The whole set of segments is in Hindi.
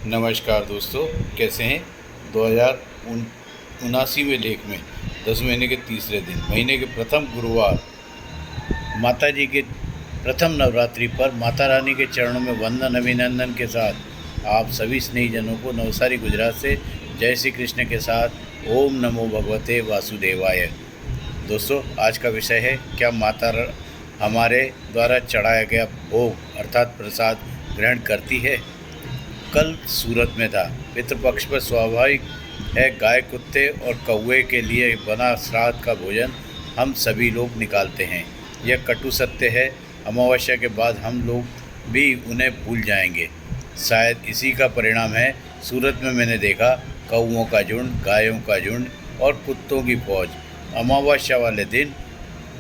नमस्कार दोस्तों, कैसे हैं। 2079वें लेख में 10 महीने के तीसरे दिन महीने के प्रथम गुरुवार माता जी के प्रथम नवरात्रि पर माता रानी के चरणों में वंदन अभिनंदन के साथ आप सभी स्नेहीजनों को नवसारी गुजरात से जय श्री कृष्ण के साथ ओम नमो भगवते वासुदेवाय। दोस्तों, आज का विषय है क्या हमारे द्वारा चढ़ाया गया भोग अर्थात प्रसाद ग्रहण करती है। कल सूरत में था। पितृपक्ष पर स्वाभाविक है गाय, कुत्ते और कौवे के लिए बना श्राद्ध का भोजन हम सभी लोग निकालते हैं। यह कटु सत्य है। अमावस्या के बाद हम लोग भी उन्हें भूल जाएंगे। शायद इसी का परिणाम है। सूरत में मैंने देखा कौवों का झुंड, गायों का झुंड और कुत्तों की फौज अमावस्या वाले दिन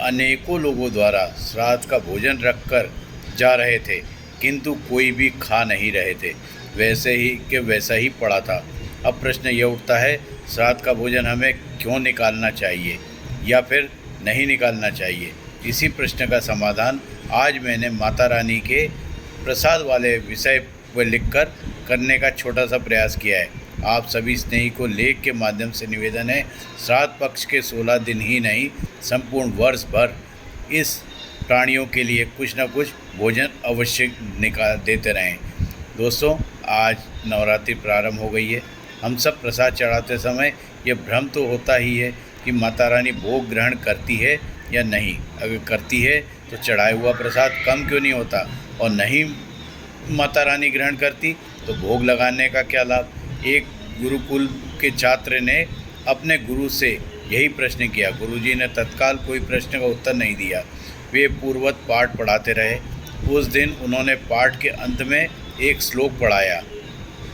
अनेकों लोगों द्वारा श्राद्ध का भोजन रख कर जा रहे थे, किंतु कोई भी खा नहीं रहे थे। वैसा ही पड़ा था। अब प्रश्न यह उठता है, श्राद्ध का भोजन हमें क्यों निकालना चाहिए या फिर नहीं निकालना चाहिए। इसी प्रश्न का समाधान आज मैंने माता रानी के प्रसाद वाले विषय पर लिखकर करने का छोटा सा प्रयास किया है। आप सभी स्नेही को लेख के माध्यम से निवेदन है, श्राद्ध पक्ष के 16 दिन ही नहीं, संपूर्ण वर्ष भर इस प्राणियों के लिए कुछ न कुछ भोजन अवश्य देते रहें। दोस्तों, आज नवरात्रि प्रारंभ हो गई है। हम सब प्रसाद चढ़ाते समय यह भ्रम तो होता ही है कि माता रानी भोग ग्रहण करती है या नहीं। अगर करती है तो चढ़ाया हुआ प्रसाद कम क्यों नहीं होता, और नहीं माता रानी ग्रहण करती तो भोग लगाने का क्या लाभ। एक गुरुकुल के छात्र ने अपने गुरु से यही प्रश्न किया। गुरुजी ने तत्काल कोई प्रश्न का उत्तर नहीं दिया। वे पूर्ववत पाठ पढ़ाते रहे। उस दिन उन्होंने पाठ के अंत में एक श्लोक पढ़ाया,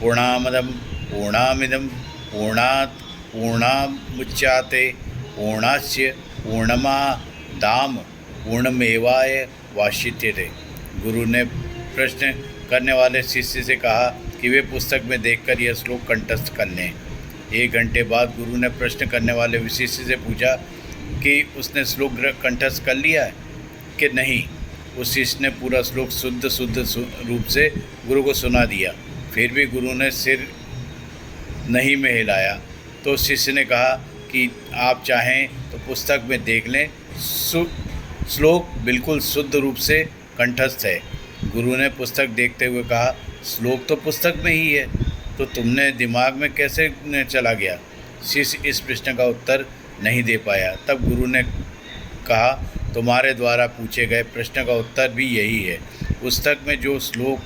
पूर्णामदम पूर्णामिदम पूर्णात् पूर्णामुच्यते पूर्णास्य पूर्णमादाम पूर्णमेवाय वाशिष्यते। गुरु ने प्रश्न करने वाले शिष्य से कहा कि वे पुस्तक में देखकर यह श्लोक कंठस्थ कर लें। 1 घंटे बाद गुरु ने प्रश्न करने वाले शिष्य से पूछा कि उसने श्लोक कंठस्थ कर लिया है कि नहीं। उस शिष्य ने पूरा श्लोक शुद्ध रूप से गुरु को सुना दिया। फिर भी गुरु ने सिर नहीं में हिलाया तो शिष्य ने कहा कि आप चाहें तो पुस्तक में देख लें, श्लोक बिल्कुल शुद्ध रूप से कंठस्थ है। गुरु ने पुस्तक देखते हुए कहा, श्लोक तो पुस्तक में ही है, तो तुमने दिमाग में कैसे चला गया। शिष्य इस प्रश्न का उत्तर नहीं दे पाया। तब गुरु ने कहा, तुम्हारे द्वारा पूछे गए प्रश्न का उत्तर भी यही है। पुस्तक में जो श्लोक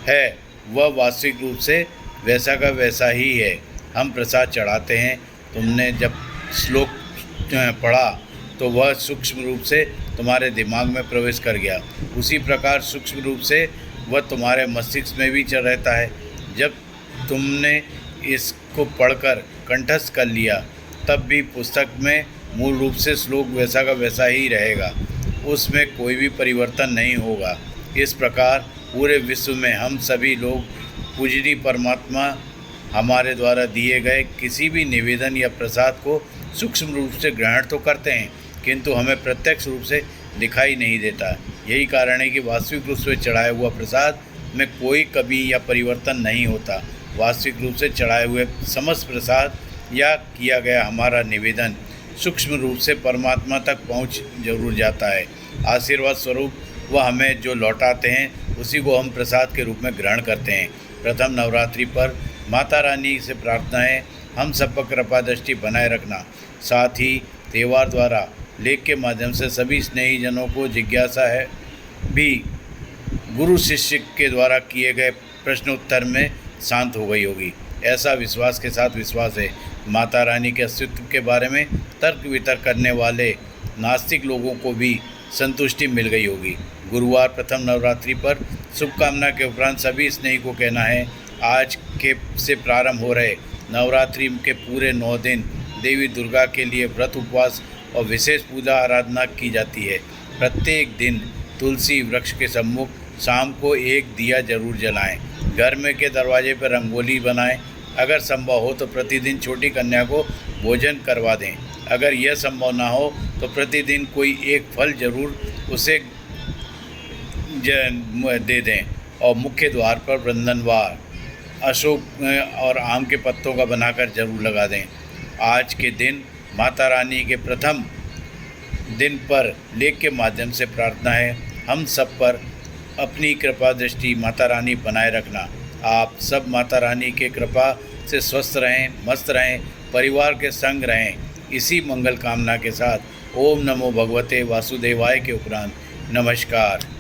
है वह वास्तविक रूप से वैसा का वैसा ही है। हम प्रसाद चढ़ाते हैं। तुमने जब श्लोक पढ़ा तो वह सूक्ष्म रूप से तुम्हारे दिमाग में प्रवेश कर गया। उसी प्रकार सूक्ष्म रूप से वह तुम्हारे मस्तिष्क में भी चल रहता है। जब तुमने इसको पढ़कर कंठस्थ कर लिया तब भी पुस्तक में मूल रूप से श्लोक वैसा का वैसा ही रहेगा, उसमें कोई भी परिवर्तन नहीं होगा। इस प्रकार पूरे विश्व में हम सभी लोग पूजनीय परमात्मा हमारे द्वारा दिए गए किसी भी निवेदन या प्रसाद को सूक्ष्म रूप से ग्रहण तो करते हैं, किंतु हमें प्रत्यक्ष रूप से दिखाई नहीं देता। यही कारण है कि वास्तविक रूप से चढ़ाया हुआ प्रसाद में कोई कमी या परिवर्तन नहीं होता। वास्तविक रूप से चढ़ाए हुए समस्त प्रसाद या किया गया हमारा निवेदन सूक्ष्म रूप से परमात्मा तक पहुंच जरूर जाता है। आशीर्वाद स्वरूप वह हमें जो लौटाते हैं उसी को हम प्रसाद के रूप में ग्रहण करते हैं। प्रथम नवरात्रि पर माता रानी से प्रार्थना है, हम सब पर कृपा दृष्टि बनाए रखना। साथ ही त्यौहार द्वारा लेख के माध्यम से सभी स्नेही जनों को जिज्ञासा है भी गुरु शिष्य के द्वारा किए गए प्रश्न उत्तर में शांत हो गई होगी। ऐसा विश्वास के साथ विश्वास है। माता रानी के अस्तित्व के बारे में तर्क वितर्क करने वाले नास्तिक लोगों को भी संतुष्टि मिल गई होगी। गुरुवार प्रथम नवरात्रि पर शुभकामना के उपरांत सभी स्नेही को कहना है, आज के से प्रारंभ हो रहे नवरात्रि के पूरे 9 दिन देवी दुर्गा के लिए व्रत, उपवास और विशेष पूजा आराधना की जाती है। प्रत्येक दिन तुलसी वृक्ष के सम्मुख शाम को एक दिया जरूर जलाएं। घर में के दरवाजे पर रंगोली बनाएं। अगर संभव हो तो प्रतिदिन छोटी कन्या को भोजन करवा दें। अगर यह संभव ना हो तो प्रतिदिन कोई एक फल जरूर उसे दे दें और मुख्य द्वार पर वृंदनवार अशोक और आम के पत्तों का बनाकर जरूर लगा दें। आज के दिन माता रानी के प्रथम दिन पर लेख के माध्यम से प्रार्थना है, हम सब पर अपनी कृपा दृष्टि माता रानी बनाए रखना। आप सब माता रानी के कृपा से स्वस्थ रहें, मस्त रहें, परिवार के संग रहें। इसी मंगल कामना के साथ ओम नमो भगवते वासुदेवाय के उपरांत नमस्कार।